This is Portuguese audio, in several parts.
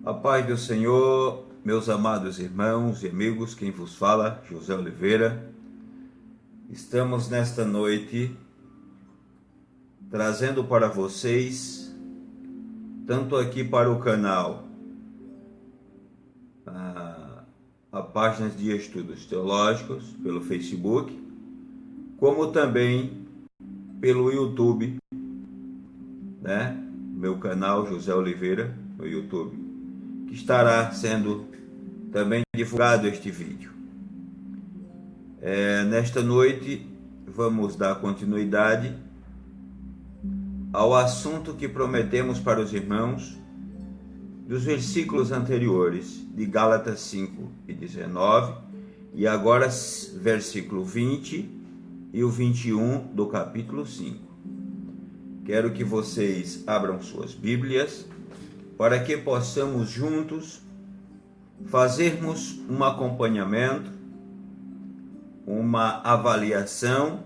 A paz do Senhor, meus amados irmãos e amigos, quem vos fala, José Oliveira. Estamos nesta noite trazendo para vocês, tanto aqui para o canal, a página de estudos teológicos pelo Facebook, como também pelo YouTube, né? Meu canal José Oliveira no YouTube, que estará sendo também divulgado este vídeo. Nesta noite vamos dar continuidade ao assunto que prometemos para os irmãos dos versículos anteriores de Gálatas 5:19 e agora versículo 20 e o 21 do capítulo 5. Quero que vocês abram suas Bíblias para que possamos juntos fazermos um acompanhamento, uma avaliação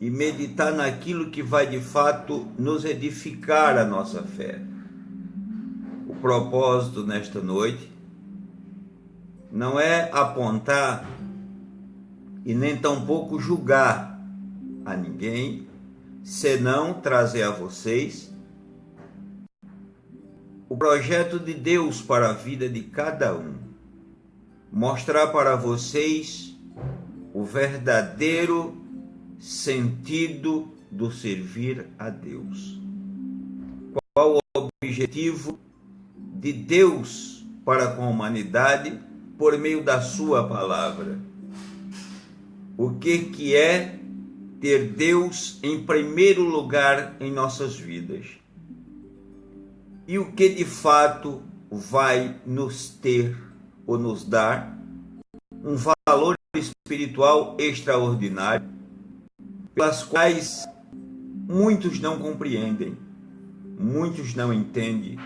e meditar naquilo que vai de fato nos edificar a nossa fé. O propósito nesta noite não é apontar e nem tampouco julgar a ninguém, senão trazer a vocês o projeto de Deus para a vida de cada um. Mostrar para vocês o verdadeiro sentido do servir a Deus. Qual o objetivo de Deus para com a humanidade por meio da sua palavra? O que é ter Deus em primeiro lugar em nossas vidas? E o que de fato vai nos ter ou nos dar um valor espiritual extraordinário, pelas quais muitos não compreendem, muitos não entendem,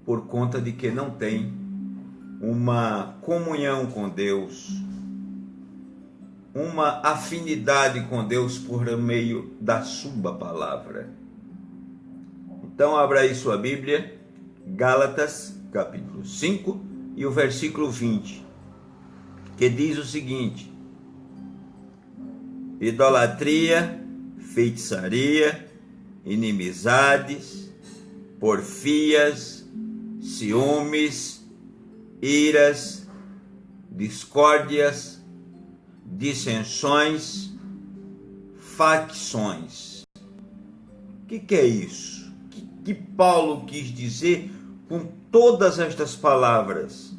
por conta de que não têm uma comunhão com Deus, uma afinidade com Deus por meio da sua palavra. Então abra aí sua Bíblia, Gálatas capítulo 5 e o versículo 20, que diz o seguinte: idolatria, feitiçaria, inimizades, porfias, ciúmes, iras, discórdias, dissensões, facções. O que é isso? Que Paulo quis dizer com todas estas palavras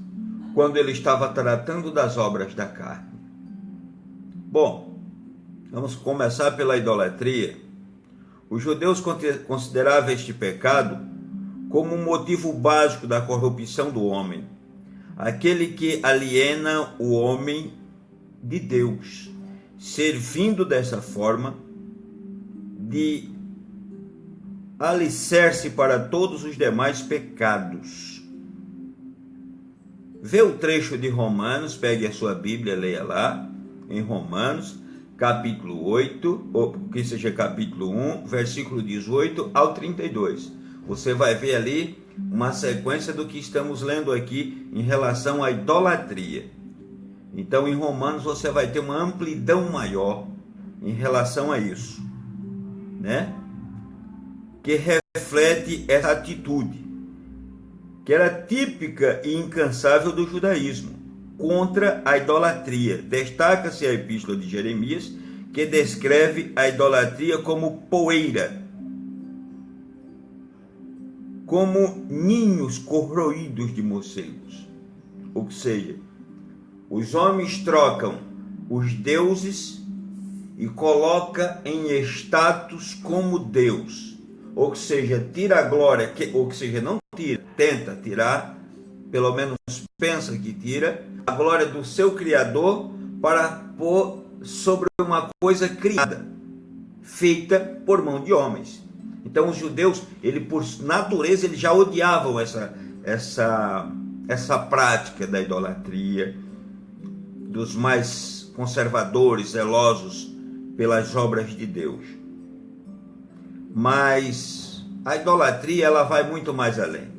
quando ele estava tratando das obras da carne? Bom, vamos começar pela idolatria. Os judeus consideravam este pecado como um motivo básico da corrupção do homem, aquele que aliena o homem de Deus, servindo dessa forma de alicerce para todos os demais pecados. Vê o trecho de Romanos, pegue a sua Bíblia, leia lá, em Romanos, capítulo 8, ou que seja capítulo 1, versículo 18 ao 32. Você vai ver ali uma sequência do que estamos lendo aqui em relação à idolatria. Então, em Romanos, você vai ter uma amplidão maior em relação a isso, né? Que reflete essa atitude, que era típica e incansável do judaísmo, contra a idolatria. Destaca-se a epístola de Jeremias, que descreve a idolatria como poeira, como ninhos corroídos de morcegos. Ou seja, os homens trocam os deuses e colocam em status como Deus. Ou seja, tira a glória, ou seja, não tira, tenta tirar, pelo menos pensa que tira, a glória do seu Criador para pôr sobre uma coisa criada, feita por mão de homens. Então os judeus, por natureza, eles já odiavam essa prática da idolatria, dos mais conservadores, zelosos pelas obras de Deus. Mas a idolatria, ela vai muito mais além.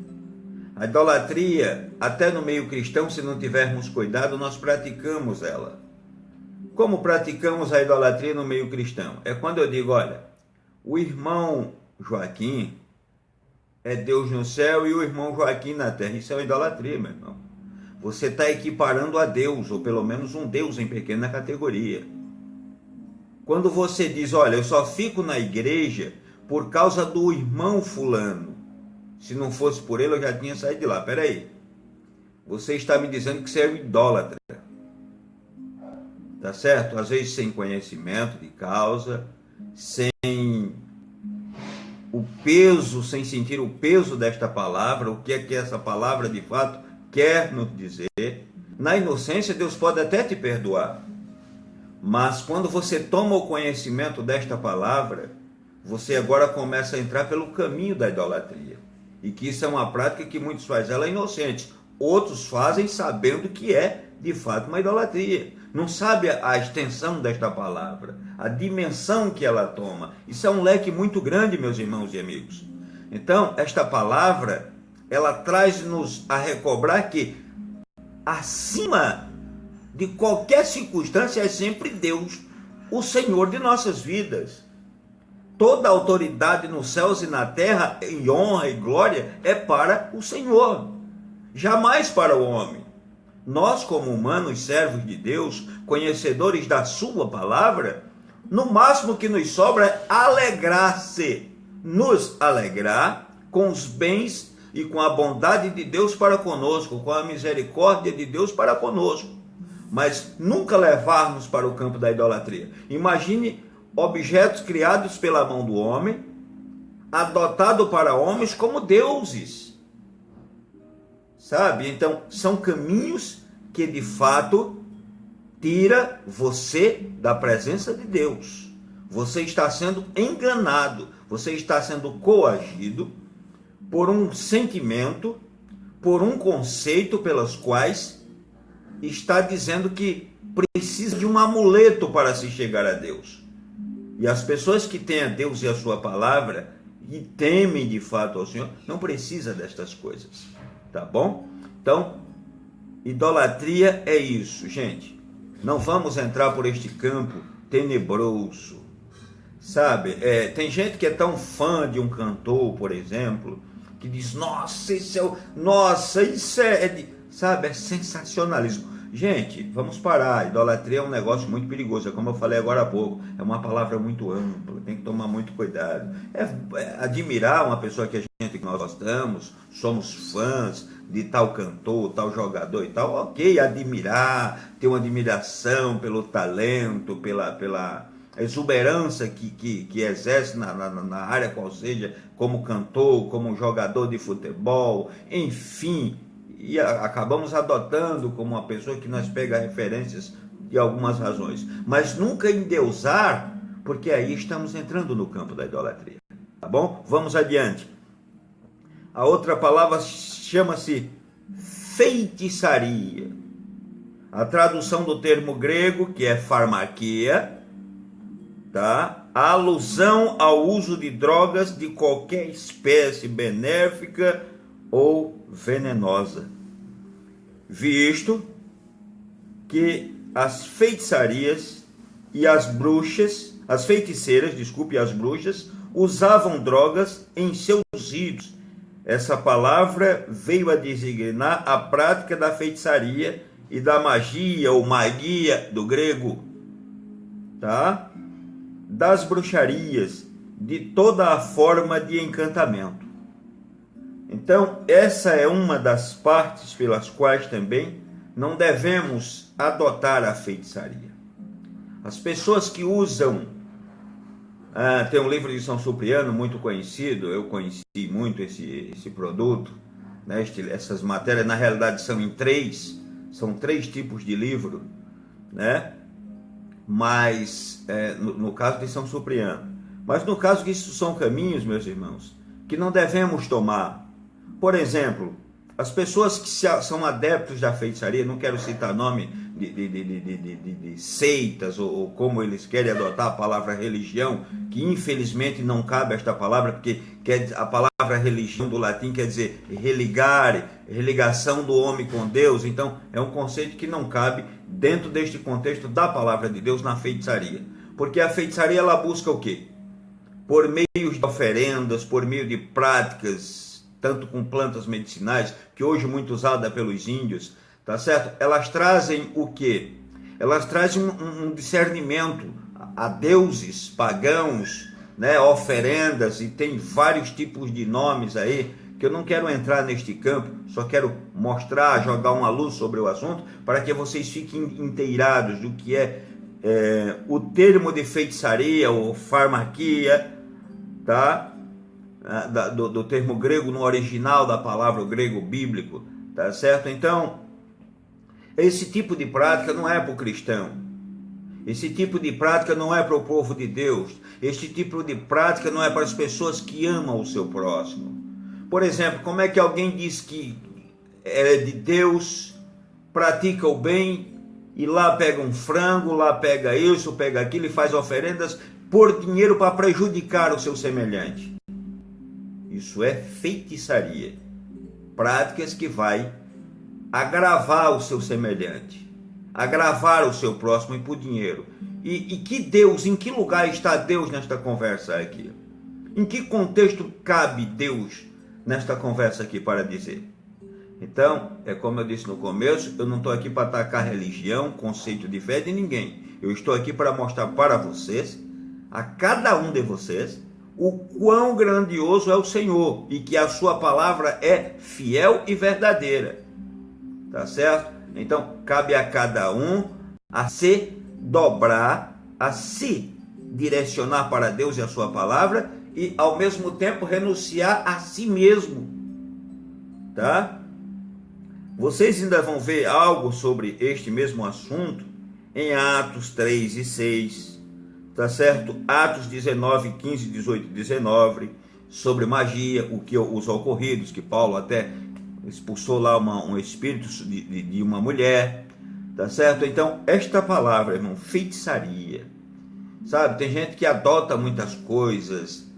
A idolatria, até no meio cristão, se não tivermos cuidado, nós praticamos ela. Como praticamos a idolatria no meio cristão? É quando eu digo, olha, o irmão Joaquim é Deus no céu e o irmão Joaquim na terra. Isso é uma idolatria, meu irmão. Você está equiparando a Deus, ou pelo menos um Deus em pequena categoria. Quando você diz, olha, eu só fico na igreja por causa do irmão fulano. Se não fosse por ele, eu já tinha saído de lá. Peraí. Você está me dizendo que você é um idólatra. Tá certo? Às vezes sem conhecimento de causa, sem o peso, sem sentir o peso desta palavra, o que é que essa palavra de fato quer nos dizer. Na inocência, Deus pode até te perdoar. Mas quando você toma o conhecimento desta palavra, você agora começa a entrar pelo caminho da idolatria. E que isso é uma prática que muitos fazem, ela é inocente. Outros fazem sabendo que é, de fato, uma idolatria. Não sabe a extensão desta palavra, a dimensão que ela toma. Isso é um leque muito grande, meus irmãos e amigos. Então, esta palavra, ela traz-nos a recobrar que, acima de qualquer circunstância, é sempre Deus, o Senhor de nossas vidas. Toda autoridade nos céus e na terra, em honra e glória, é para o Senhor, jamais para o homem. Nós, como humanos, servos de Deus, conhecedores da sua palavra, no máximo que nos sobra é alegrar-se, nos alegrar com os bens e com a bondade de Deus para conosco, com a misericórdia de Deus para conosco, mas nunca levar-nos para o campo da idolatria. Imagine objetos criados pela mão do homem, adotado para homens como deuses. Sabe? Então, são caminhos que de fato tira você da presença de Deus. Você está sendo enganado, você está sendo coagido por um sentimento, por um conceito pelos quais está dizendo que precisa de um amuleto para se chegar a Deus. E as pessoas que têm a Deus e a sua palavra e temem de fato ao Senhor, não precisa destas coisas, tá bom? Então, idolatria é isso, gente. Não vamos entrar por este campo tenebroso, sabe? Tem gente que é tão fã de um cantor, por exemplo, que diz, nossa, isso é sabe, é sensacionalismo. Gente, vamos parar. Idolatria é um negócio muito perigoso, é como eu falei agora há pouco, é uma palavra muito ampla, tem que tomar muito cuidado. Admirar uma pessoa que a gente que nós gostamos, somos fãs de tal cantor, tal jogador e tal, ok, admirar, ter uma admiração pelo talento, pela exuberância que exerce na área qual seja, como cantor, como jogador de futebol, enfim, e acabamos adotando como uma pessoa que nós pega referências de algumas razões, mas nunca endeusar, porque aí estamos entrando no campo da idolatria, tá bom? Vamos adiante. A outra palavra chama-se feitiçaria. A tradução do termo grego, que é farmaquia, tá? A alusão ao uso de drogas de qualquer espécie benéfica ou venenosa, visto que as feitiçarias e as feiticeiras, e as bruxas, usavam drogas em seus ritos. Essa palavra veio a designar a prática da feitiçaria e da magia ou magia do grego, tá? Das bruxarias, de toda a forma de encantamento. Então, essa é uma das partes pelas quais também não devemos adotar a feitiçaria. As pessoas que usam, tem um livro de São Cipriano muito conhecido, eu conheci muito esse produto, né? Essas matérias na realidade são três tipos de livro, né? Mas no caso de São Cipriano, mas no caso que isso são caminhos, meus irmãos, que não devemos tomar. Por exemplo, As pessoas que são adeptos da feitiçaria, não quero citar nome de seitas, ou como eles querem adotar a palavra religião, que infelizmente não cabe esta palavra, porque a palavra religião do latim quer dizer religare, religação do homem com Deus. Então é um conceito que não cabe dentro deste contexto da palavra de Deus na feitiçaria. Porque a feitiçaria, ela busca o quê? Por meio de oferendas, por meio de práticas, tanto com plantas medicinais, que hoje muito usada pelos índios, tá certo? Elas trazem o quê? Elas trazem um discernimento a deuses pagãos, né? Oferendas, e tem vários tipos de nomes aí, que eu não quero entrar neste campo, só quero mostrar, jogar uma luz sobre o assunto, para que vocês fiquem inteirados do que é o termo de feitiçaria ou farmaquia, tá? Do termo grego no original da palavra, o grego bíblico, tá certo? Então, esse tipo de prática não é para o cristão, esse tipo de prática não é para o povo de Deus, esse tipo de prática não é para as pessoas que amam o seu próximo. Por exemplo, como é que alguém diz que é de Deus, pratica o bem, e lá pega um frango, lá pega isso, pega aquilo e faz oferendas por dinheiro para prejudicar o seu semelhante? Isso é feitiçaria. Práticas que vai agravar o seu semelhante, agravar o seu próximo e por dinheiro. E que Deus, em que lugar está Deus nesta conversa aqui? Em que contexto cabe Deus nesta conversa aqui para dizer? Então, é como eu disse no começo, eu não estou aqui para atacar religião, conceito de fé de ninguém. Eu estou aqui para mostrar para vocês, a cada um de vocês, o quão grandioso é o Senhor e que a sua palavra é fiel e verdadeira. Tá certo? Então, cabe a cada um a se dobrar, a se direcionar para Deus e a sua palavra e, ao mesmo tempo, renunciar a si mesmo. Tá? Vocês ainda vão ver algo sobre este mesmo assunto em Atos 3 e 6, tá certo? Atos 19, 15, 18 e 19, sobre magia, os ocorridos, que Paulo até expulsou lá um espírito de uma mulher, tá certo? Então, esta palavra, irmão, feitiçaria, sabe? Tem gente que adota muitas coisas,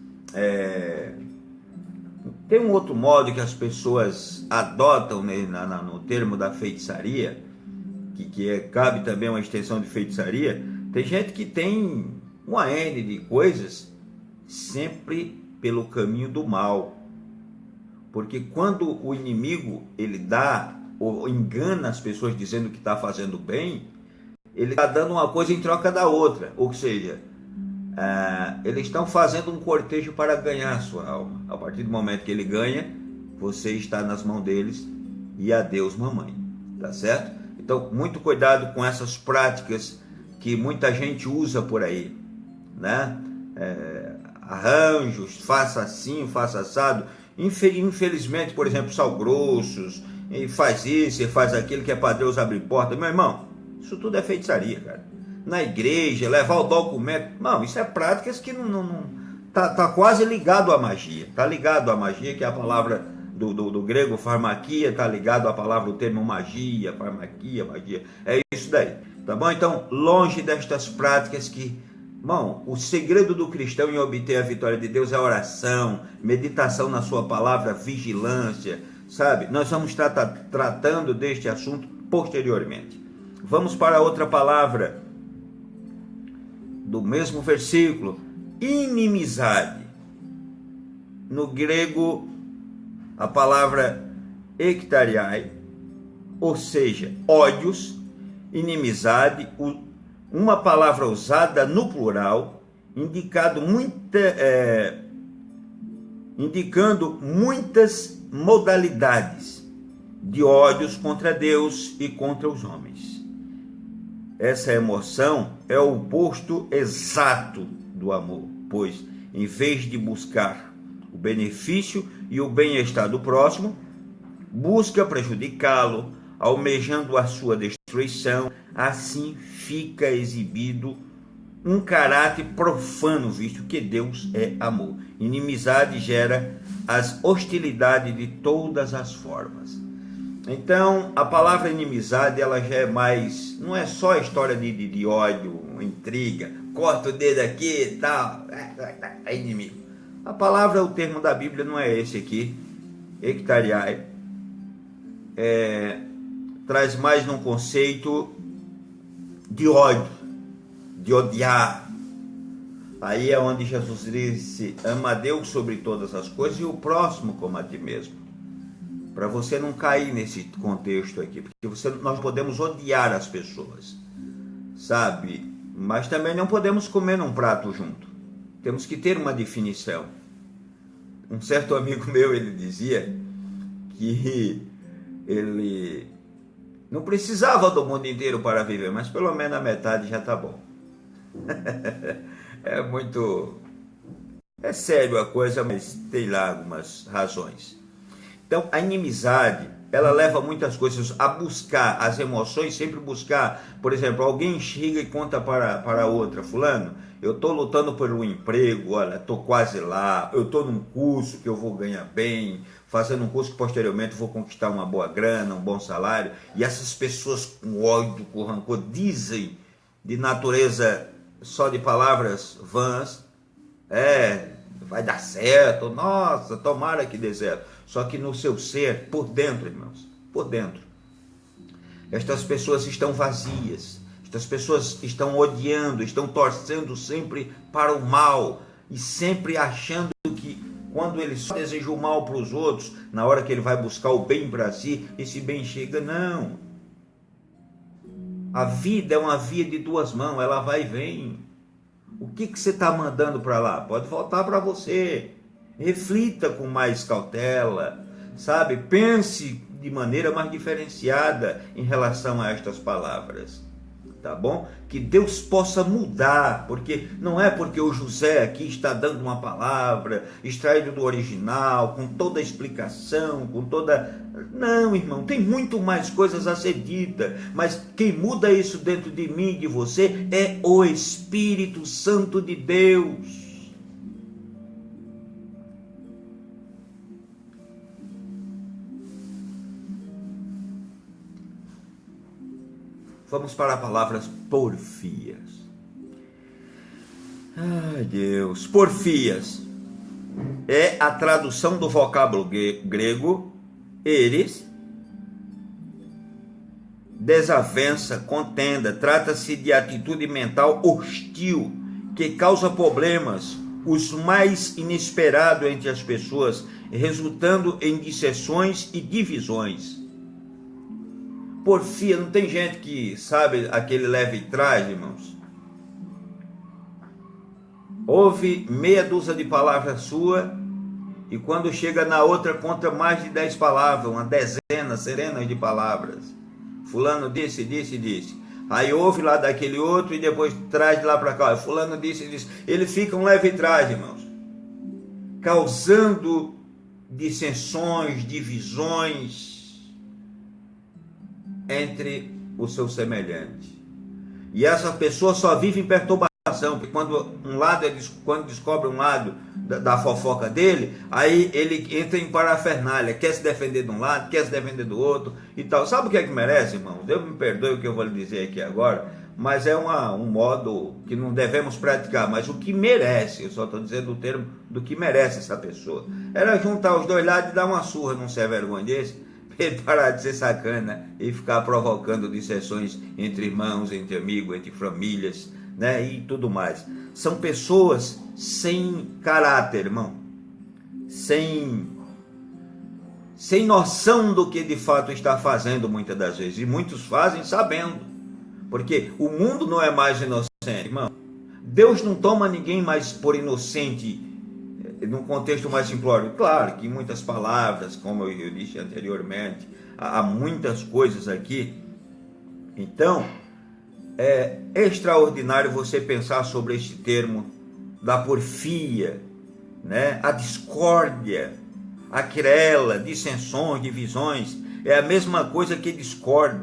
tem um outro modo que as pessoas adotam, né, no termo da feitiçaria, que cabe também uma extensão de feitiçaria. Tem gente que tem uma N de coisas sempre pelo caminho do mal. Porque quando o inimigo ele dá ou engana as pessoas dizendo que está fazendo bem, ele está dando uma coisa em troca da outra. Ou seja, eles estão fazendo um cortejo para ganhar a sua alma. A partir do momento que ele ganha, você está nas mãos deles e adeus mamãe, tá certo? Então, muito cuidado com essas práticas que muita gente usa por aí, né? Arranjos, faça assim, faça assado. Infelizmente, por exemplo, sal grossos, e faz isso, e faz aquilo, que é para Deus abrir porta. Meu irmão, isso tudo é feitiçaria, cara. Na igreja, levar o documento, não, isso é práticas que não tá quase ligado à magia, tá ligado à magia, que é a palavra do grego farmaquia, tá ligado à palavra, o termo magia, farmaquia, magia, é isso daí, tá bom? Então, longe destas práticas que, bom, o segredo do cristão em obter a vitória de Deus é oração, meditação na sua palavra, vigilância, sabe? Nós vamos estar tratando deste assunto posteriormente. Vamos para outra palavra do mesmo versículo, inimizade. No grego, a palavra ektariai, ou seja, ódios, inimizade, uma palavra usada no plural, indicando muitas modalidades de ódios contra Deus e contra os homens. Essa emoção é o oposto exato do amor, pois, em vez de buscar o benefício e o bem-estar do próximo, busca prejudicá-lo, almejando a sua destruição. Assim fica exibido um caráter profano, visto que Deus é amor. Inimizade gera as hostilidades de todas as formas. Então, a palavra inimizade, ela já é mais, não é só história de ódio, intriga, corta o dedo aqui e tal, é inimigo. A palavra, o termo da Bíblia não é esse aqui, ectariai, traz mais num conceito de ódio, de odiar. Aí é onde Jesus disse, ama a Deus sobre todas as coisas e o próximo como a ti mesmo. Para você não cair nesse contexto aqui, porque nós podemos odiar as pessoas, sabe? Mas também não podemos comer num prato junto. Temos que ter uma definição. Um certo amigo meu, ele dizia que ele não precisava do mundo inteiro para viver, mas pelo menos a metade já está bom. É sério a coisa, mas tem lá algumas razões. Então, a inimizade, ela leva muitas coisas a buscar as emoções, sempre buscar. Por exemplo, alguém chega e conta para outra, fulano, eu estou lutando por um emprego, olha, estou quase lá, eu estou num curso que eu vou ganhar bem, fazendo um curso que posteriormente vou conquistar uma boa grana, um bom salário, e essas pessoas com ódio, com rancor, dizem de natureza só de palavras vãs, vai dar certo, nossa, tomara que dê certo. Só que no seu ser, por dentro, irmãos, por dentro, estas pessoas estão vazias, estas pessoas estão odiando, estão torcendo sempre para o mal e sempre achando que quando ele só deseja o mal para os outros, na hora que ele vai buscar o bem para si, esse bem chega, não. A vida é uma via de duas mãos, ela vai e vem. O que você está mandando para lá? Pode voltar para você. Reflita com mais cautela, sabe? Pense de maneira mais diferenciada em relação a estas palavras, tá bom? Que Deus possa mudar, porque não é porque o José aqui está dando uma palavra extraído do original, com toda a explicação, com toda... Não, irmão, tem muito mais coisas a ser dita, mas quem muda isso dentro de mim e de você é o Espírito Santo de Deus. Vamos para palavras porfias. Ai, Deus. Porfias é a tradução do vocábulo grego eres, desavença, contenda. Trata-se de atitude mental hostil que causa problemas, os mais inesperados entre as pessoas, resultando em dissensões e divisões. Porfia, não tem gente que sabe aquele leve e trás, irmãos? Ouve meia dúzia de palavras sua e quando chega na outra conta mais de 10 palavras, uma dezena, centenas de palavras. Fulano disse, disse, disse. Aí ouve lá daquele outro e depois traz de lá para cá. Fulano disse, disse. Ele fica um leve e trás, irmãos, causando dissensões, divisões entre o seu semelhante. E essa pessoa só vive em perturbação, porque quando descobre um lado da fofoca dele, aí ele entra em parafernália, quer se defender de um lado, quer se defender do outro e tal. Sabe o que é que merece, irmão? Deus me perdoe o que eu vou lhe dizer aqui agora, mas é um modo que não devemos praticar, mas o que merece, eu só estou dizendo o termo do que merece essa pessoa. Era juntar os dois lados e dar uma surra num ser vergonha desse, ele parar de ser sacana e ficar provocando dissensões entre irmãos, entre amigos, entre famílias, né, e tudo mais. São pessoas sem caráter, irmão, sem noção do que de fato está fazendo muitas das vezes, e muitos fazem sabendo, porque o mundo não é mais inocente, irmão. Deus não toma ninguém mais por inocente num contexto mais simplório. Claro que muitas palavras, como eu disse anteriormente, há muitas coisas aqui. Então, é extraordinário você pensar sobre este termo da porfia, né? A discórdia, a querela, dissensões, divisões, é a mesma coisa que discórdia,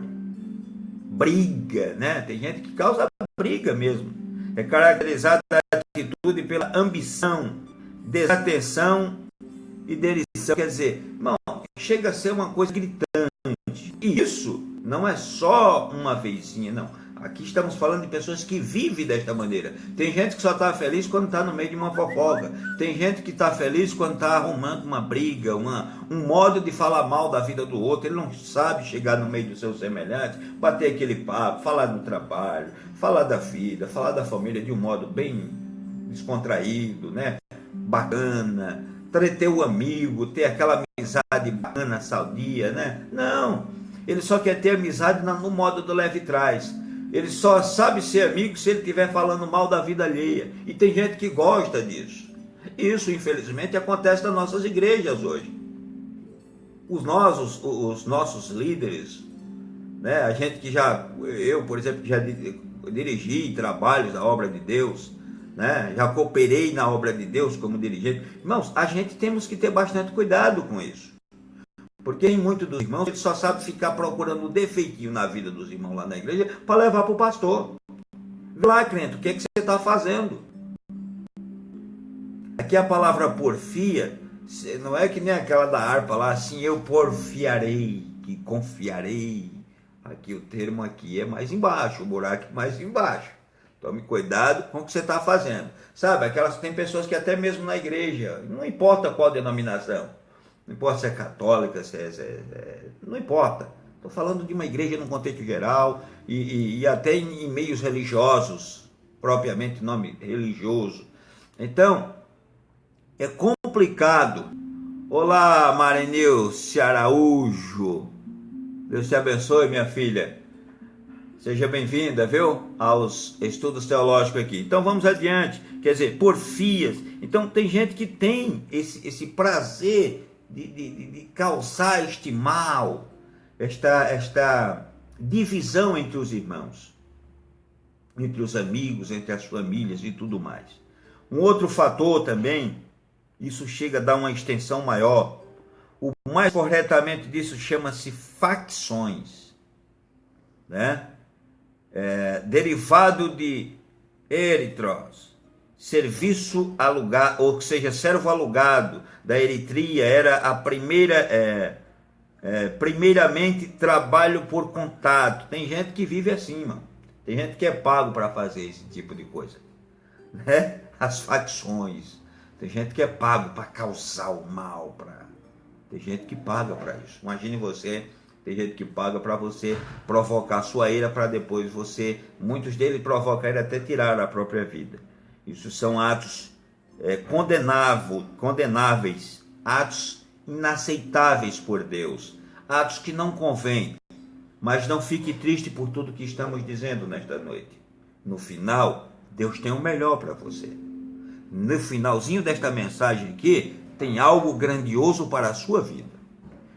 briga, né? Tem gente que causa briga mesmo. É caracterizada a atitude pela ambição, desatenção e derição. Quer dizer, irmão, chega a ser uma coisa gritante. E isso não é só uma vezinha, não. Aqui estamos falando de pessoas que vivem desta maneira. Tem gente que só está feliz quando está no meio de uma fofoca. Tem gente que está feliz quando está arrumando uma briga, um modo de falar mal da vida do outro. Ele não sabe chegar no meio dos seus semelhantes, bater aquele papo, falar do trabalho, falar da vida, falar da família de um modo bem descontraído, né? Bacana, ter o amigo, ter aquela amizade bacana, saudia, né? Não, ele só quer ter amizade no modo do leve trás. Ele só sabe ser amigo se ele estiver falando mal da vida alheia. E tem gente que gosta disso. Isso, infelizmente, acontece nas nossas igrejas hoje. Os nossos líderes, né? A gente que eu, por exemplo, que já dirigi trabalhos da obra de Deus, né? Já cooperei na obra de Deus como dirigente. Irmãos, a gente temos que ter bastante cuidado com isso. Porque em muitos dos irmãos, ele só sabe ficar procurando um defeitinho na vida dos irmãos lá na igreja para levar para o pastor. Vê lá, crente, o que você está fazendo? Aqui a palavra porfia, não é que nem aquela da harpa lá, assim, eu porfiarei, que confiarei. Aqui o termo aqui é mais embaixo, o buraco é mais embaixo. Tome cuidado com o que você está fazendo. Sabe, tem pessoas que até mesmo na igreja, não importa qual denominação, não importa se é católica, não importa. Estou falando de uma igreja num contexto geral e até em meios religiosos, propriamente nome religioso. Então, é complicado. Olá, Marenilce Araújo. Deus te abençoe, minha filha. Seja bem-vinda, viu? Aos estudos teológicos aqui. Então, vamos adiante. Quer dizer, porfias. Então, tem gente que tem esse prazer de causar este mal, esta divisão entre os irmãos, entre os amigos, entre as famílias e tudo mais. Um outro fator também, isso chega a dar uma extensão maior, o mais corretamente disso chama-se facções, né? Derivado de eritros, serviço alugado, ou seja, servo alugado da Eritreia, era a primeiramente trabalho por contato. Tem gente que vive assim, mano. Tem gente que é pago para fazer esse tipo de coisa, né? As facções. Tem gente que é pago para causar o mal, tem gente que paga para isso. Imagine você, tem gente que paga para você provocar sua ira para depois muitos deles provocarem até tirar a própria vida. Isso são atos condenáveis, atos inaceitáveis por Deus, atos que não convêm. Mas não fique triste por tudo que estamos dizendo nesta noite. No final, Deus tem o melhor para você. No finalzinho desta mensagem aqui, tem algo grandioso para a sua vida.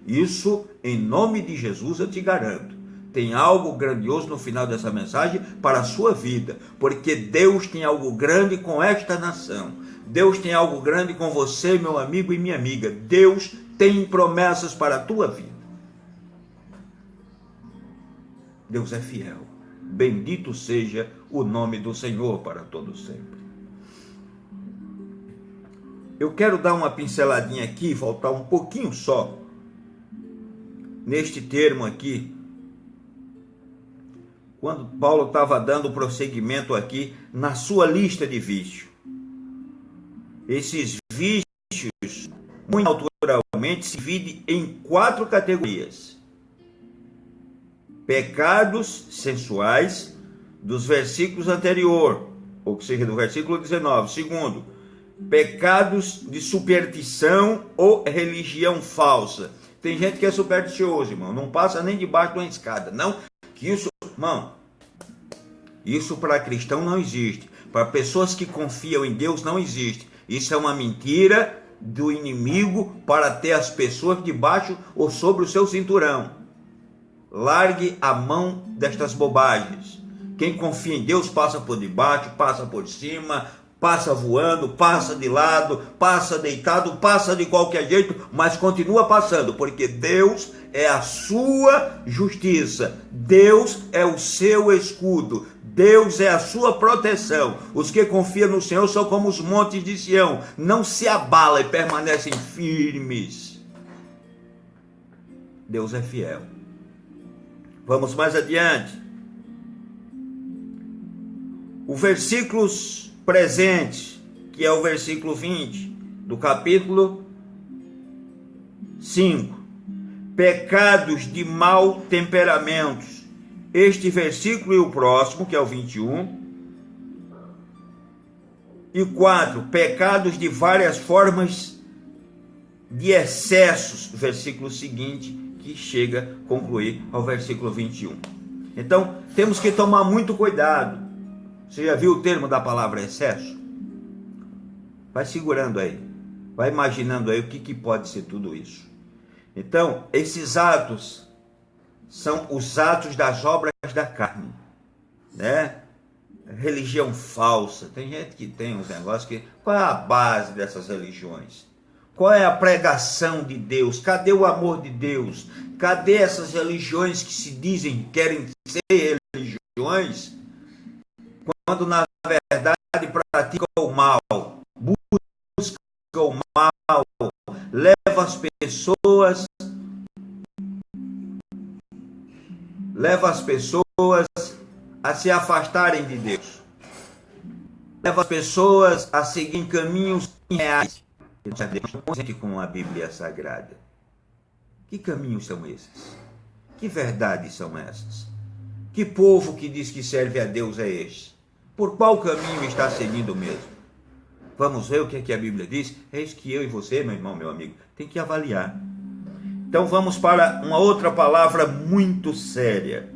Isso, em nome de Jesus, eu te garanto. Tem algo grandioso no final dessa mensagem para a sua vida, porque Deus tem algo grande com esta nação. Deus tem algo grande com você, meu amigo e minha amiga. Deus tem promessas para a tua vida. Deus é fiel. Bendito seja o nome do Senhor para todo sempre. Eu quero dar uma pinceladinha aqui, voltar um pouquinho só neste termo aqui, quando Paulo estava dando prosseguimento aqui na sua lista de vícios. Esses vícios, muito naturalmente, se dividem em 4 categorias. Pecados sensuais, dos versículos anteriores, ou seja, do versículo 19. Segundo, pecados de superstição ou religião falsa. Tem gente que é supersticioso, irmão, não passa nem debaixo de uma escada. Não, que isso, irmão, isso para cristão não existe. Para pessoas que confiam em Deus não existe. Isso é uma mentira do inimigo para ter as pessoas debaixo ou sobre o seu cinturão. Largue a mão destas bobagens. Quem confia em Deus passa por debaixo, passa por cima, passa voando, passa de lado, passa deitado, passa de qualquer jeito, mas continua passando, porque Deus é a sua justiça, Deus é o seu escudo, Deus é a sua proteção. Os que confiam no Senhor são como os montes de Sião, não se abalam e permanecem firmes. Deus é fiel. Vamos mais adiante. O versículos presentes, que é o versículo 20 do capítulo 5. Pecados de mau temperamentos. Este versículo e o próximo, que é o 21. E 4. Pecados de várias formas de excessos. Versículo seguinte, que chega a concluir ao versículo 21. Então, temos que tomar muito cuidado. Você já viu o termo da palavra excesso? Vai segurando aí. Vai imaginando aí o que pode ser tudo isso. Então, esses atos são os atos das obras da carne, né? Religião falsa. Tem gente que tem uns negócios que... Qual é a base dessas religiões? Qual é a pregação de Deus? Cadê o amor de Deus? Cadê essas religiões que se dizem que querem ser religiões, quando na verdade praticam o mal, buscam o mal, levam as pessoas a se afastarem de Deus, leva as pessoas a seguir caminhos irreais, com a Bíblia Sagrada. Que caminhos são esses? Que verdades são essas? Que povo que diz que serve a Deus é este? Por qual caminho está seguindo mesmo? Vamos ver o que é que a Bíblia diz? É isso que eu e você, meu irmão, meu amigo, tem que avaliar. Então vamos para uma outra palavra muito séria.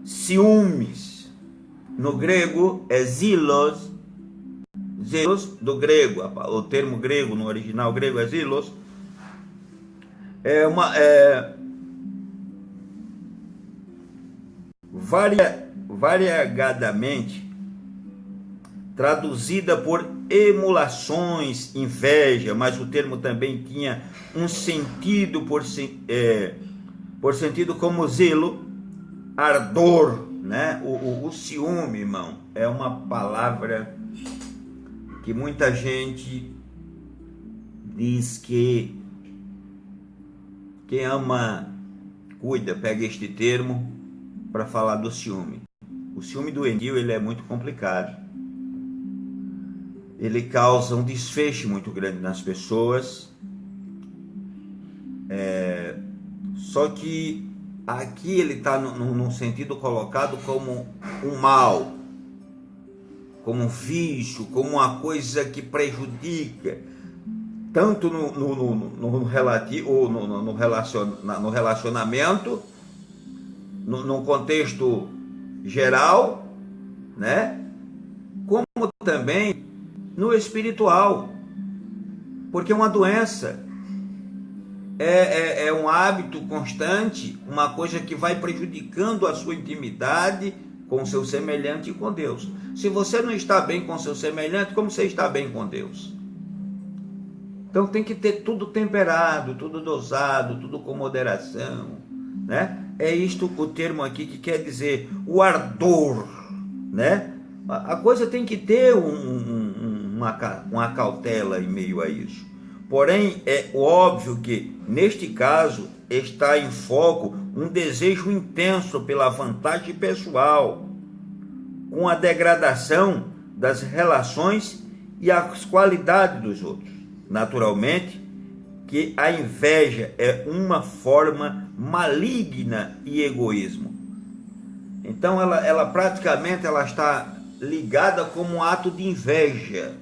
Ciúmes. No grego é zilos. Zilos, do grego, o termo grego, no original grego é zilos. Variegadamente traduzida por emulações, inveja, mas o termo também tinha um sentido por sentido como zelo, ardor, né? O ciúme, irmão, é uma palavra que muita gente diz que quem ama cuida, pega este termo para falar do ciúme. O ciúme doentio, ele é muito complicado. Ele causa um desfecho muito grande nas pessoas. Só que aqui ele está num sentido colocado como um mal, como um vício, como uma coisa que prejudica, tanto no relacionamento, no contexto geral, né? Como também no espiritual, porque é uma doença, é um hábito constante, uma coisa que vai prejudicando a sua intimidade com o seu semelhante e com Deus. Se você não está bem com o seu semelhante, como você está bem com Deus? Então tem que ter tudo temperado, tudo dosado, tudo com moderação, né? É isto o termo aqui que quer dizer o ardor, né? A coisa tem que ter uma cautela em meio a isso. Porém, é óbvio que, neste caso, está em foco um desejo intenso pela vantagem pessoal, com a degradação das relações e as qualidades dos outros. Naturalmente, que a inveja é uma forma maligna e egoísmo. Então, ela praticamente está ligada como um ato de inveja,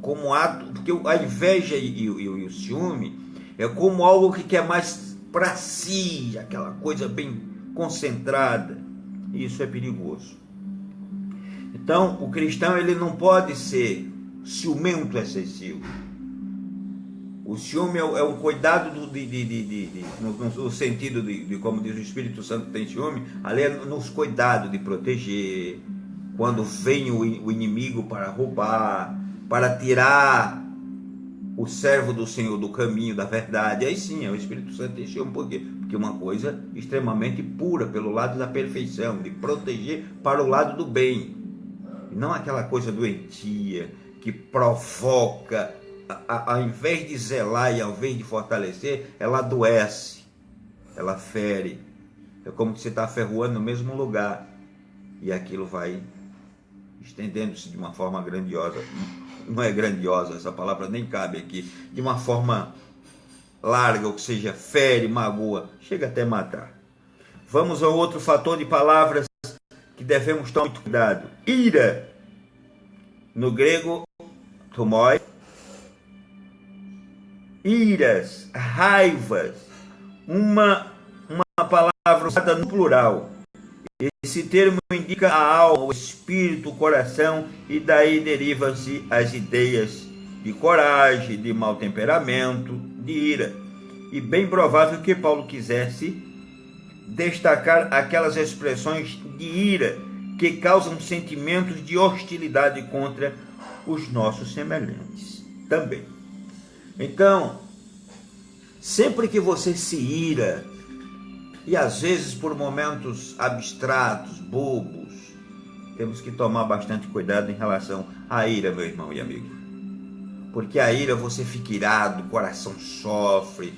como ato, porque a inveja e o ciúme é como algo que quer mais para si, aquela coisa bem concentrada. Isso é perigoso. Então, o cristão, ele não pode ser ciumento excessivo. O ciúme é um cuidado no sentido de, como diz o Espírito Santo tem ciúme, ali é nos cuidados de proteger, quando vem o inimigo para roubar, para tirar o servo do Senhor do caminho da verdade. Aí sim, é o Espírito Santo tem ciúme. Por quê? Porque é uma coisa extremamente pura, pelo lado da perfeição, de proteger para o lado do bem, e não aquela coisa doentia, que provoca, ao invés de zelar e ao invés de fortalecer, ela adoece, ela fere, É como que você está ferroando no mesmo lugar. E aquilo vai estendendo-se de uma forma grandiosa. Não é grandiosa, essa palavra nem cabe aqui. De uma forma larga, ou seja, fere, magoa, chega até matar. Vamos ao outro fator de palavras que devemos tomar muito cuidado. Ira. No grego, tomoi. Iras, raivas. Uma palavra usada no plural. Esse termo indica a alma, o espírito, o coração, e daí derivam-se as ideias de coragem, de mau temperamento, de ira. E bem provável que Paulo quisesse destacar aquelas expressões de ira que causam sentimentos de hostilidade contra os nossos semelhantes também. Então, sempre que você se ira, e às vezes por momentos abstratos, bobos, temos que tomar bastante cuidado em relação à ira, meu irmão e amigo. Porque a ira, você fica irado, o coração sofre,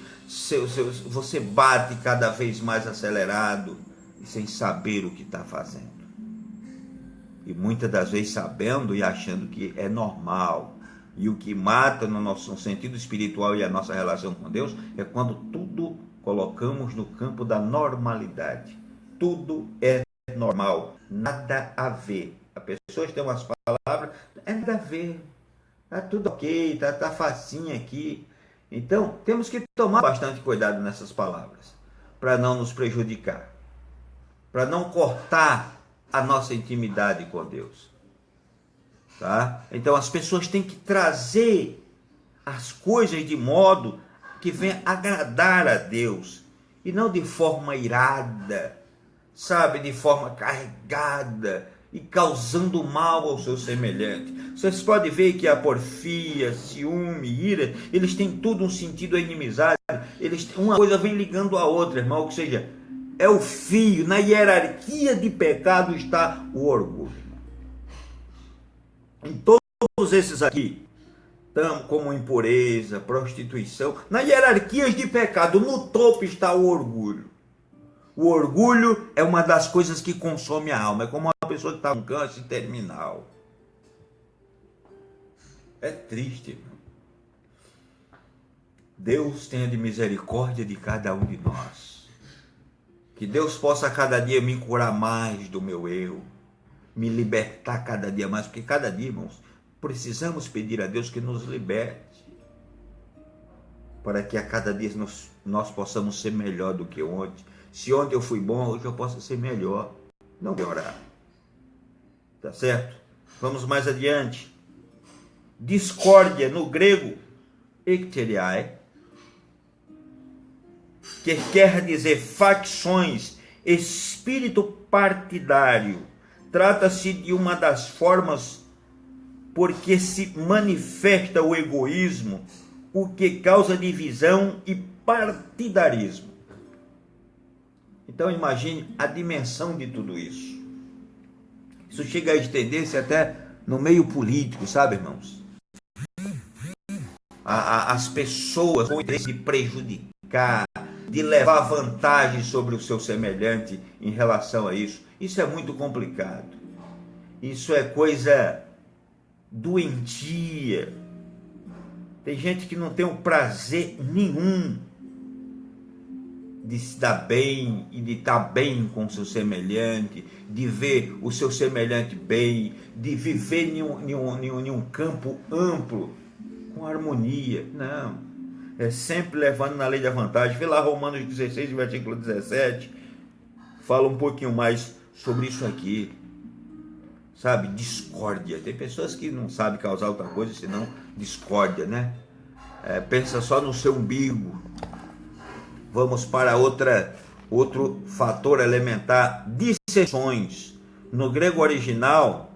você bate cada vez mais acelerado e sem saber o que está fazendo. E muitas das vezes sabendo e achando que é normal. E o que mata no nosso sentido espiritual e a nossa relação com Deus é quando tudo colocamos no campo da normalidade. Tudo é normal, nada a ver. As pessoas têm umas palavras, é nada a ver. Tá tudo ok, tá facinho aqui. Então, temos que tomar bastante cuidado nessas palavras, para não nos prejudicar, para não cortar a nossa intimidade com Deus. Tá? Então, as pessoas têm que trazer as coisas de modo que venha agradar a Deus, e não de forma irada, sabe, de forma carregada, e causando mal ao seu semelhante. Vocês podem ver que a porfia, ciúme, ira, eles têm tudo um sentido inimizade. Uma coisa vem ligando a outra, irmão, ou seja, é o fio. Na hierarquia de pecado está o orgulho. Em todos esses aqui, como impureza, prostituição, nas hierarquias de pecado, no topo está o orgulho. O orgulho é uma das coisas que consome a alma. É como uma pessoa que está com câncer terminal. É triste, irmão. Deus tenha de misericórdia de cada um de nós. Que Deus possa cada dia me curar mais do meu eu. Me libertar cada dia mais. Porque cada dia, irmãos, precisamos pedir a Deus que nos liberte. Para que a cada dia nós possamos ser melhor do que ontem. Se ontem eu fui bom, hoje eu posso ser melhor. Não piorar. Tá certo? Vamos mais adiante. Discórdia, no grego, ekteriai, que quer dizer facções, espírito partidário. Trata-se de uma das formas por que se manifesta o egoísmo, o que causa divisão e partidarismo. Então imagine a dimensão de tudo isso. Isso chega a estender-se até no meio político, sabe, irmãos? As pessoas com interesse de prejudicar, de levar vantagem sobre o seu semelhante em relação a isso. Isso é muito complicado. Isso é coisa doentia. Tem gente que não tem o prazer nenhum de se dar bem e de estar bem com o seu semelhante, de ver o seu semelhante bem, de viver em um campo amplo, com harmonia. Não, é sempre levando na lei da vantagem. Vê lá Romanos 16, versículo 17, fala um pouquinho mais sobre isso aqui. Sabe, discórdia. Tem pessoas que não sabem causar outra coisa senão discórdia, né? Pensa só no seu umbigo. Vamos para outro fator elementar, dissensões. No grego original,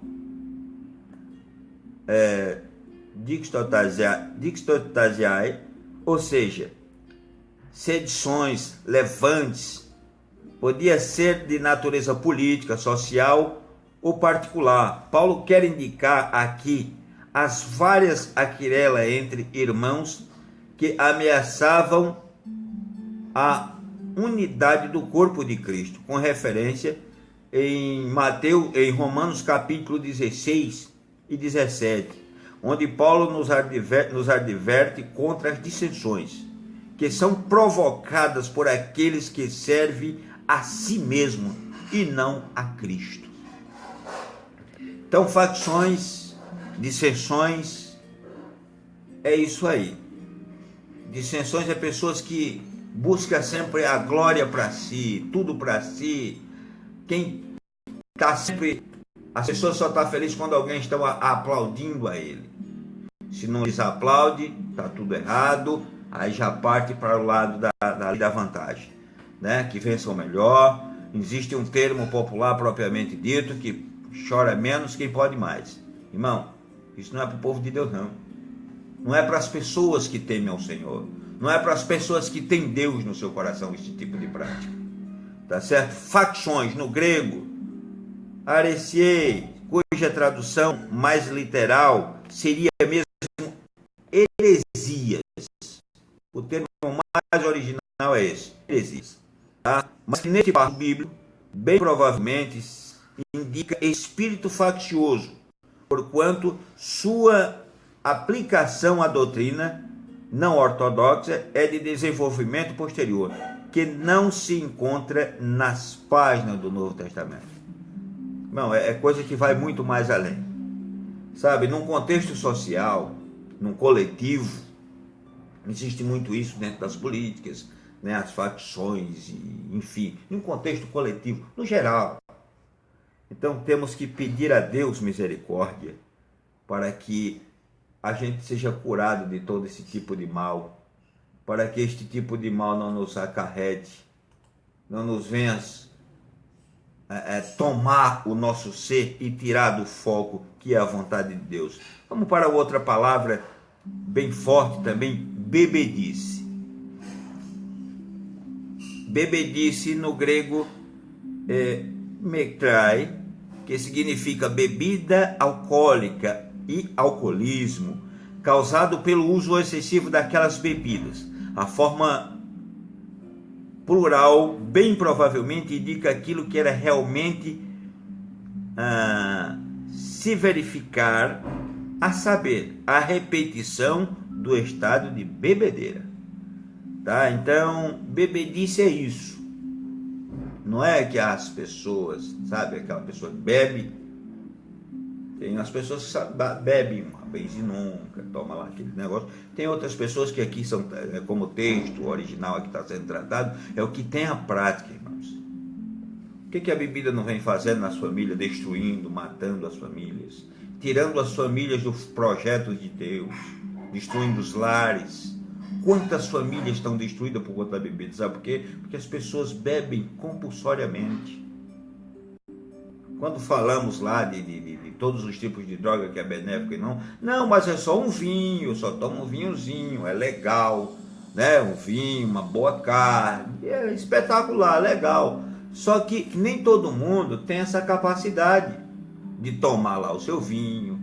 dixtotasiai, ou seja, sedições, levantes, podia ser de natureza política, social ou particular. Paulo quer indicar aqui as várias querela entre irmãos que ameaçavam a unidade do corpo de Cristo, com referência em Romanos capítulo 16 e 17, onde Paulo nos adverte contra as dissensões, que são provocadas por aqueles que servem a si mesmo e não a Cristo. Então, facções, dissensões, é isso aí. Dissensões é pessoas que buscam sempre a glória para si, tudo para si. Quem está sempre... As pessoas só estão felizes quando alguém está aplaudindo a ele. Se não lhes aplaude, está tudo errado. Aí já parte para o lado da vantagem, né? Que vença o melhor. Existe um termo popular propriamente dito, que chora menos quem pode mais. Irmão, isso não é para o povo de Deus, não. Não é para as pessoas que temem ao Senhor. Não é para as pessoas que têm Deus no seu coração esse tipo de prática. Tá certo? Facções, no grego, aresiei, cuja tradução mais literal seria mesmo heresias. O termo mais original é esse, heresias. Tá? Mas nesse passo bíblico, bem provavelmente, indica espírito faccioso, porquanto sua aplicação à doutrina não ortodoxa é de desenvolvimento posterior, que não se encontra nas páginas do Novo Testamento. Não, é coisa que vai muito mais além. Sabe, num contexto social, num coletivo, existe muito isso dentro das políticas, né, as facções, enfim, num contexto coletivo, no geral. Então temos que pedir a Deus misericórdia para que a gente seja curado de todo esse tipo de mal, para que este tipo de mal não nos acarrete, não nos venha tomar o nosso ser e tirar do foco que é a vontade de Deus. Vamos para outra palavra bem forte também, bebedice. Bebedice no grego é metrai, que significa bebida alcoólica e alcoolismo, causado pelo uso excessivo daquelas bebidas. A forma plural, bem provavelmente, indica aquilo que era realmente se verificar, a saber, a repetição do estado de bebedeira. Tá? Então, bebedice é isso. Não é que as pessoas, sabe, aquela pessoa que bebe, tem as pessoas que bebem uma vez e nunca, toma lá aquele negócio. Tem outras pessoas que aqui são, como o texto original aqui está sendo tratado, é o que tem a prática, irmãos. O que a bebida não vem fazendo nas famílias, destruindo, matando as famílias, tirando as famílias dos projetos de Deus, destruindo os lares. Quantas famílias estão destruídas por conta da bebida? Sabe por quê? Porque as pessoas bebem compulsoriamente. Quando falamos lá de todos os tipos de droga que é benéfico e não, mas é só um vinho, só toma um vinhozinho, é legal, né? Um vinho, uma boa carne, é espetacular, legal. Só que nem todo mundo tem essa capacidade de tomar lá o seu vinho,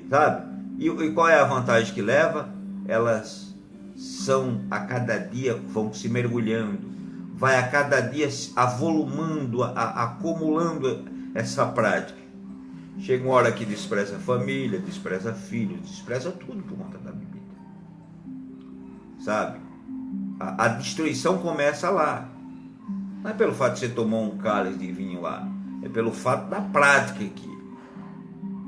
sabe? E qual é a vantagem que leva? Elas são, a cada dia, vão se mergulhando, vai a cada dia avolumando, acumulando essa prática. Chega uma hora que despreza a família, despreza filhos, despreza tudo por conta da bebida. Sabe? A destruição começa lá. Não é pelo fato de você tomar um cálice de vinho lá, é pelo fato da prática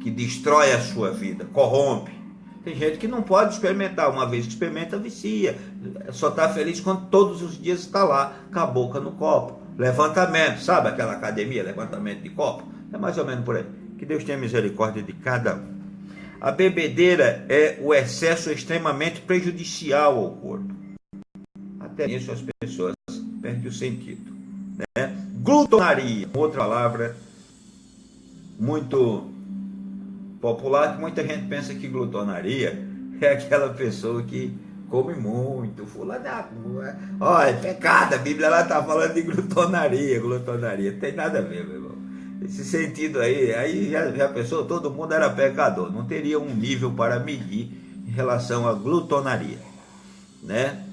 que destrói a sua vida, corrompe. Tem gente que não pode experimentar, uma vez que experimenta, vicia. Só está feliz quando todos os dias está lá, com a boca no copo. Levantamento, sabe aquela academia, levantamento de copo? É mais ou menos por aí. Que Deus tenha misericórdia de cada um. A bebedeira é o excesso extremamente prejudicial ao corpo. Até nisso as pessoas perdem o sentido, né? Glutonaria, outra palavra muito popular, que muita gente pensa que glutonaria é aquela pessoa que come muito, é pecado, a Bíblia ela está falando de glutonaria, tem nada a ver, meu irmão. Esse sentido aí já pensou, todo mundo era pecador, não teria um nível para medir em relação à glutonaria, né?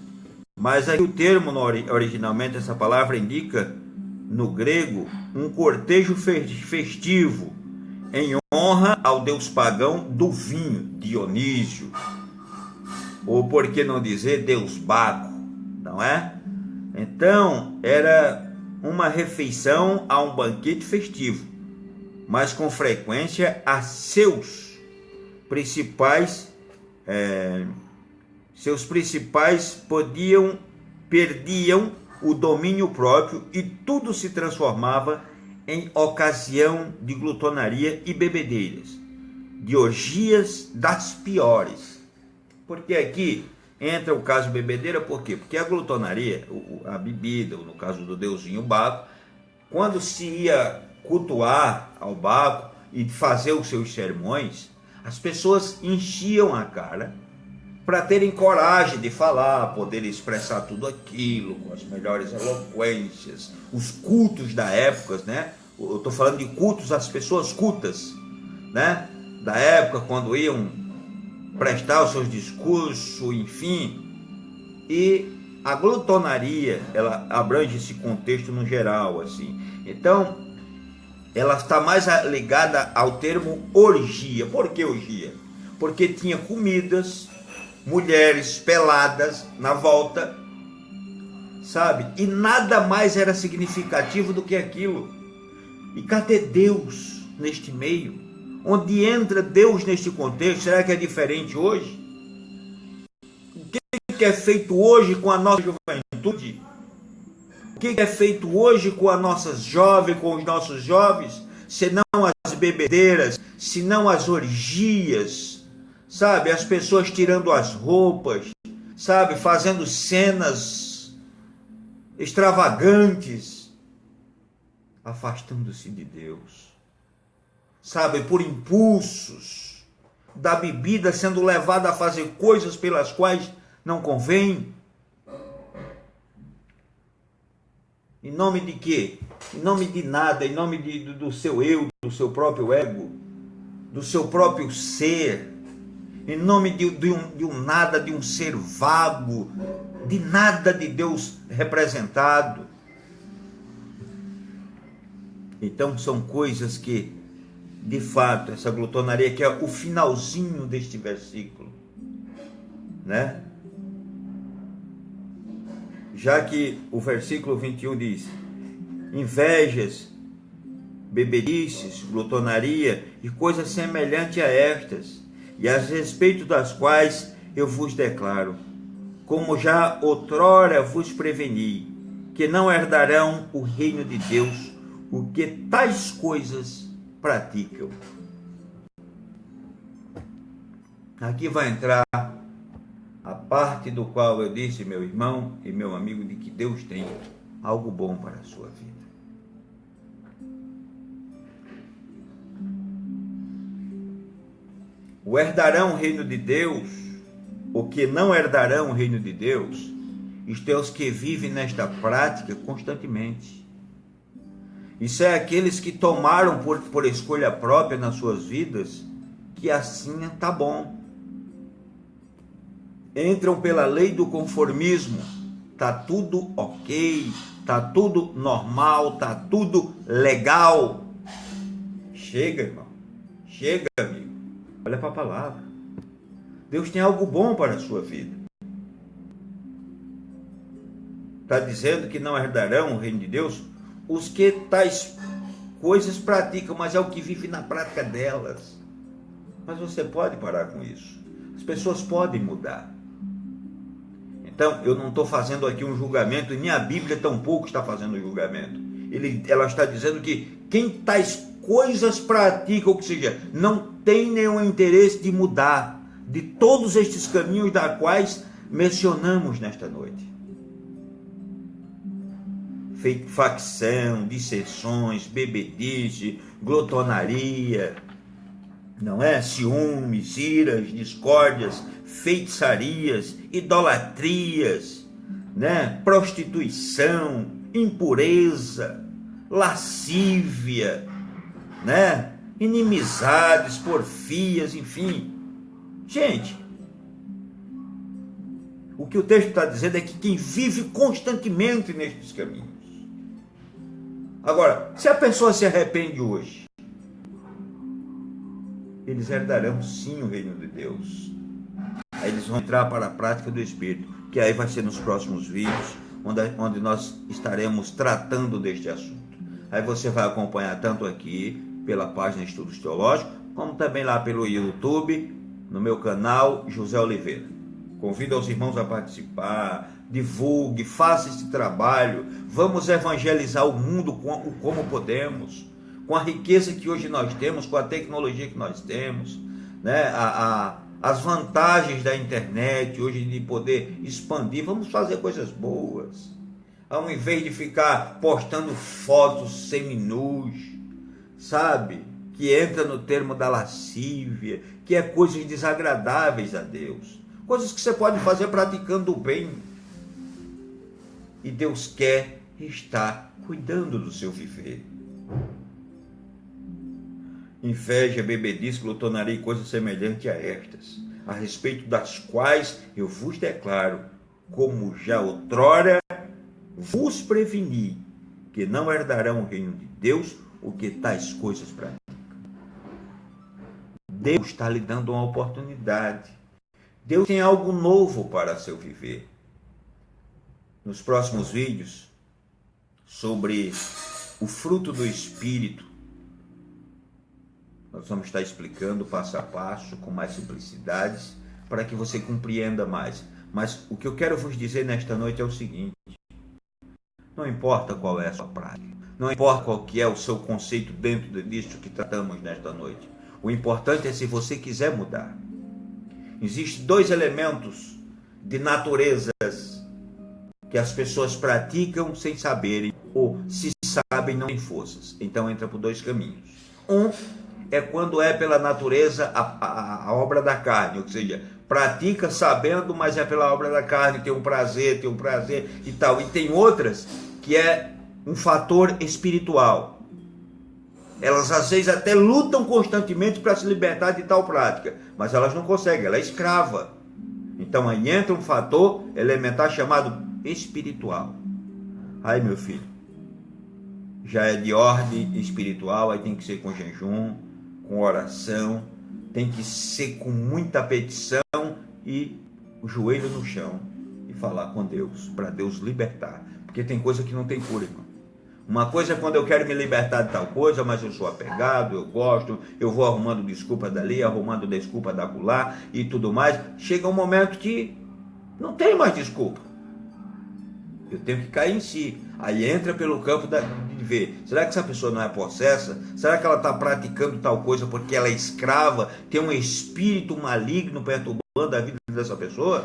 Mas aqui o termo originalmente, essa palavra indica no grego um cortejo festivo em honra ao deus pagão do vinho, Dionísio, ou por que não dizer Deus Baco, não é? Então era uma refeição a um banquete festivo, mas com frequência a seus principais perdiam o domínio próprio e tudo se transformava em ocasião de glutonaria e bebedeiras, de orgias das piores. Porque aqui entra o caso bebedeira, por quê? Porque a glutonaria, a bebida, no caso do deusinho Baco, quando se ia cultuar ao Baco e fazer os seus sermões, as pessoas enchiam a cara para terem coragem de falar, poder expressar tudo aquilo com as melhores eloquências, os cultos da época, né? Eu estou falando de cultos às pessoas cultas, né? Da época, quando iam prestar os seus discursos, enfim. E a glutonaria, ela abrange esse contexto no geral, assim. Então, ela está mais ligada ao termo orgia. Por que orgia? Porque tinha comidas, mulheres peladas na volta, sabe? E nada mais era significativo do que aquilo. E cadê Deus neste meio? Onde entra Deus neste contexto? Será que é diferente hoje? O que é feito hoje com a nossa juventude? O que é feito hoje com as nossas jovens, com os nossos jovens? Senão as bebedeiras, senão as orgias, sabe? As pessoas tirando as roupas, sabe? Fazendo cenas extravagantes, afastando-se de Deus, sabe? Por impulsos da bebida, sendo levada a fazer coisas pelas quais não convém. Em nome de quê? Em nome de nada, em nome do seu eu, do seu próprio ego, do seu próprio ser, em nome de um nada, de um ser vago, de nada de Deus representado. Então são coisas que, de fato, essa glutonaria, que é o finalzinho deste versículo, né? Já que o versículo 21 diz: invejas, bebedices, glutonaria e coisas semelhantes a estas, e a respeito das quais eu vos declaro, como já outrora vos preveni, que não herdarão o reino de Deus o que tais coisas praticam. Aqui vai entrar a parte do qual eu disse, meu irmão e meu amigo, de que Deus tem algo bom para a sua vida. O herdarão o reino de Deus, o que não herdarão o reino de Deus, isto é os que vivem nesta prática constantemente. Isso é aqueles que tomaram por escolha própria nas suas vidas, que assim está bom. Entram pela lei do conformismo, tá tudo ok, tá tudo normal, tá tudo legal. Chega, irmão, chega, amigo, olha para a palavra. Deus tem algo bom para a sua vida. Está dizendo que não herdarão o reino de Deus os que tais coisas praticam, mas é o que vive na prática delas. Mas você pode parar com isso. As pessoas podem mudar. Então, eu não estou fazendo aqui um julgamento, e nem a Bíblia tampouco está fazendo um julgamento. Ela está dizendo que quem tais coisas pratica, ou seja, não tem nenhum interesse de mudar de todos estes caminhos da quais mencionamos nesta noite. Facção, dissensões, bebedice, glutonaria, não é? Ciúmes, iras, discórdias, feitiçarias, idolatrias, né? Prostituição, impureza, lascívia, né? Inimizades, porfias, enfim. Gente, o O que o texto está dizendo é que quem vive constantemente nestes caminhos. Agora, se a pessoa se arrepende hoje, eles herdarão sim o reino de Deus. Aí eles vão entrar para a prática do Espírito, que aí vai ser nos próximos vídeos, onde nós estaremos tratando deste assunto. Aí você vai acompanhar tanto aqui, pela página Estudos Teológicos, como também lá pelo YouTube, no meu canal José Oliveira. Convido os irmãos a participar, divulgue, faça esse trabalho, vamos evangelizar o mundo como podemos, com a riqueza que hoje nós temos, com a tecnologia que nós temos, né? As vantagens da internet hoje de poder expandir, vamos fazer coisas boas, ao invés de ficar postando fotos seminus, sabe, que entra no termo da lascívia, que é coisas desagradáveis a Deus, coisas que você pode fazer praticando o bem, e Deus quer estar cuidando do seu viver. Inveja, bebedice, glutonaria e coisas semelhantes a estas, a respeito das quais eu vos declaro, como já outrora vos preveni, que não herdarão o reino de Deus o que tais coisas praticam. Deus está lhe dando uma oportunidade. Deus tem algo novo para seu viver. Nos próximos vídeos, sobre o fruto do Espírito, nós vamos estar explicando passo a passo, com mais simplicidades, para que você compreenda mais. Mas o que eu quero vos dizer nesta noite é o seguinte: não importa qual é a sua prática, não importa qual que é o seu conceito dentro disso que tratamos nesta noite. O importante é se você quiser mudar. Existem dois elementos de naturezas que as pessoas praticam sem saberem, ou se sabem não têm forças. Então entra por dois caminhos. Um é quando é pela natureza a obra da carne, ou seja, pratica sabendo, mas é pela obra da carne, tem um prazer e tal. E tem outras que é um fator espiritual. Elas às vezes até lutam constantemente para se libertar de tal prática, mas elas não conseguem, ela é escrava. Então aí entra um fator elementar chamado espiritual. Aí, meu filho, já é de ordem espiritual, aí tem que ser com jejum, com oração, tem que ser com muita petição e o joelho no chão e falar com Deus, para Deus libertar. Porque tem coisa que não tem cura, irmão. Uma coisa é quando eu quero me libertar de tal coisa, mas eu sou apegado, eu gosto, eu vou arrumando desculpa dali, arrumando desculpa da acolá e tudo mais. Chega um momento que não tem mais desculpa. Eu tenho que cair em si. Aí entra pelo campo de ver. Será que essa pessoa não é possessa? Será que ela está praticando tal coisa porque ela é escrava? Tem um espírito maligno perturbando a vida dessa pessoa?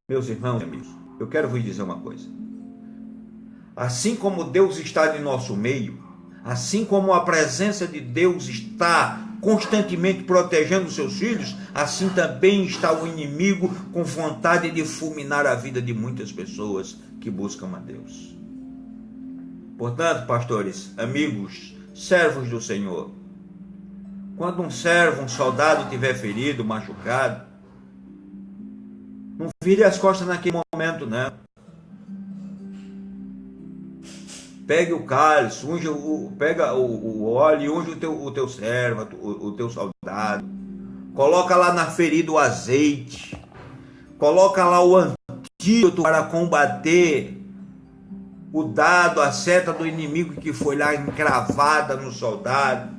Meus irmãos e amigos, eu quero vos dizer uma coisa. Assim como Deus está em nosso meio, assim como a presença de Deus está constantemente protegendo seus filhos, assim também está o inimigo com vontade de fulminar a vida de muitas pessoas que buscam a Deus. Portanto, pastores, amigos, servos do Senhor, quando um servo, um soldado estiver ferido, machucado, não vire as costas naquele momento, não. Pegue o cálice, pega o óleo e unge o teu servo, o teu soldado. Coloca lá na ferida o azeite. Coloca lá o antídoto para combater o dado, a seta do inimigo que foi lá encravada no soldado.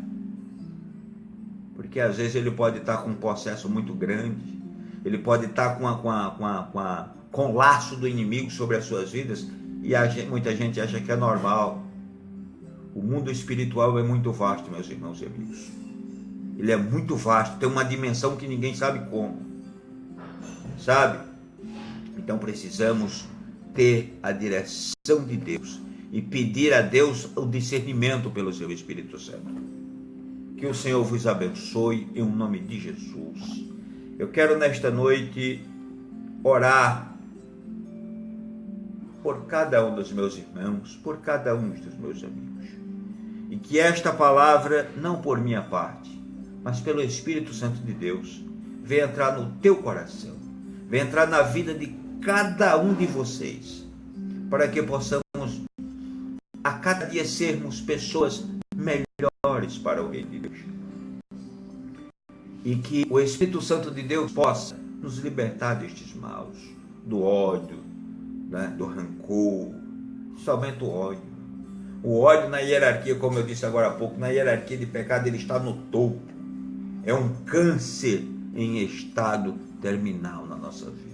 Porque às vezes ele pode estar com um processo muito grande. Ele pode estar com o laço do inimigo sobre as suas vidas. E muita gente acha que é normal. O mundo espiritual é muito vasto, meus irmãos e amigos. Ele é muito vasto, tem uma dimensão que ninguém sabe como. Sabe? Então precisamos ter a direção de Deus e pedir a Deus o discernimento pelo seu Espírito Santo. Que o Senhor vos abençoe em nome de Jesus. Eu quero nesta noite orar por cada um dos meus irmãos, por cada um dos meus amigos. E que esta palavra, não por minha parte, mas pelo Espírito Santo de Deus, venha entrar no teu coração, venha entrar na vida de cada um de vocês, para que possamos a cada dia sermos pessoas melhores para o reino de Deus. E que o Espírito Santo de Deus possa nos libertar destes maus, do ódio, né, do rancor, somente o ódio. O ódio na hierarquia, como eu disse agora há pouco, na hierarquia de pecado, ele está no topo. É um câncer em estado terminal na nossa vida.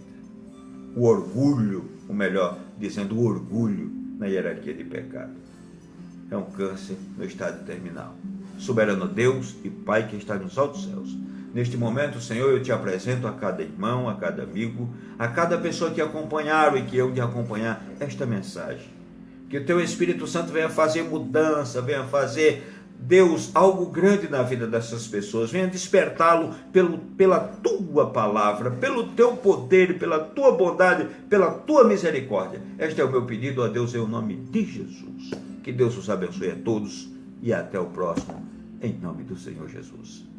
O orgulho, ou melhor dizendo, o orgulho na hierarquia de pecado, é um câncer no estado terminal. Soberano Deus e Pai que está nos altos céus, neste momento, Senhor, eu te apresento a cada irmão, a cada amigo, a cada pessoa que acompanharam e que eu de acompanhar esta mensagem. Que o teu Espírito Santo venha fazer mudança, venha fazer, Deus, algo grande na vida dessas pessoas. Venha despertá-lo pela tua palavra, pelo teu poder, pela tua bondade, pela tua misericórdia. Este é o meu pedido a Deus em nome de Jesus. Que Deus os abençoe a todos e até o próximo, em nome do Senhor Jesus.